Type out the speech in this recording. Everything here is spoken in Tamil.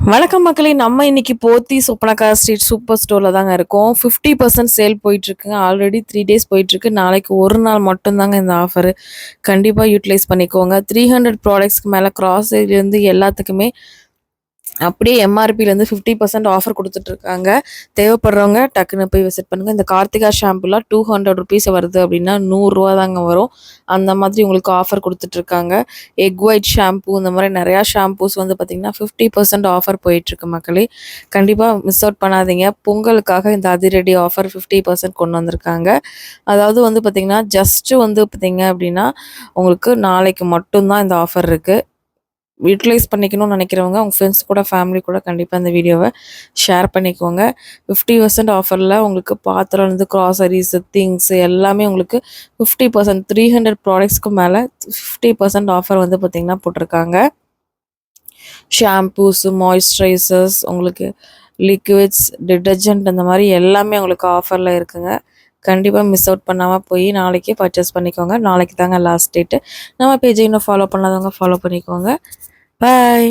வணக்கம் மக்களே! நம்ம இன்னைக்கு போத்தீஸ் ஒப்பனக்கார ஸ்ட்ரீட் சூப்பர் ஸ்டோர்ல தாங்க இருக்கோம். 50% சேல் போயிட்டுருக்குங்க. ஆல்ரெடி 3 டேஸ் போயிட்டுருக்கு. நாளைக்கு ஒரு நாள் மட்டும் தாங்க இந்த ஆஃபரு. கண்டிப்பா யூட்டிலைஸ் பண்ணிக்கோங்க. 300 ப்ராடக்ட்ஸ்க்கு மேல கிராசரிலேருந்து எல்லாத்துக்குமே அப்படியே எம்ஆர்பிலேருந்து 50% ஆஃபர் குடுத்துட்ருக்காங்க. தேவைப்படுறவங்க டக்குன்னு போய் விசிட் பண்ணுங்க. இந்த கார்த்திகா ஷாம்புலாம் ₹200 வருது அப்படின்னா ரூ. 100 தாங்க வரும். அந்த மாதிரி உங்களுக்கு ஆஃபர் குடுத்துட்ருக்காங்க. எக் ஒயிட் ஷாம்பு இந்த மாதிரி நிறையா ஷாம்பூஸ் வந்து பார்த்திங்கன்னா 50% ஆஃபர் போயிட்டுருக்கு மக்களே. கண்டிப்பாக மிஸ் அவுட் பண்ணாதீங்க. பொங்கலுக்காக இந்த அதிரடி ஆஃபர் 50% கொண்டு வந்திருக்காங்க. அதாவது வந்து பார்த்திங்கன்னா ஜஸ்ட்டு வந்து பார்த்திங்க அப்படின்னா உங்களுக்கு நாளைக்கு மட்டும்தான் இந்த ஆஃபர் இருக்குது. யூட்டிலைஸ் பண்ணிக்கணும்னு நினைக்கிறவங்க உங்கள் ஃப்ரெண்ட்ஸ் கூட ஃபேமிலி கூட கண்டிப்பாக இந்த வீடியோவை ஷேர் பண்ணிக்கோங்க. 50% ஆஃபரில் உங்களுக்கு பாத்திரம்லேருந்து க்ராசரிஸ் திங்ஸ் எல்லாமே உங்களுக்கு 50% 300 ப்ராடக்ட்ஸ்க்கு மேலே 50% ஆஃபர் வந்து பார்த்திங்கன்னா போட்டிருக்காங்க. ஷாம்பூஸு மாய்ஸ்சரைசர்ஸ் உங்களுக்கு லிக்விட்ஸ் டிட்டர்ஜென்ட் அந்த மாதிரி எல்லாமே உங்களுக்கு ஆஃபரில் இருக்குங்க. கண்டிப்பாக மிஸ் அவுட் பண்ணாமல் போய் நாளைக்கே பர்ச்சேஸ் பண்ணிக்கோங்க. நாளைக்கு தாங்க லாஸ்ட் டேட்டு. நம்ம பேஜை இன்னும் ஃபாலோ பண்ணாதவங்க ஃபாலோ பண்ணிக்கோங்க. பாய்.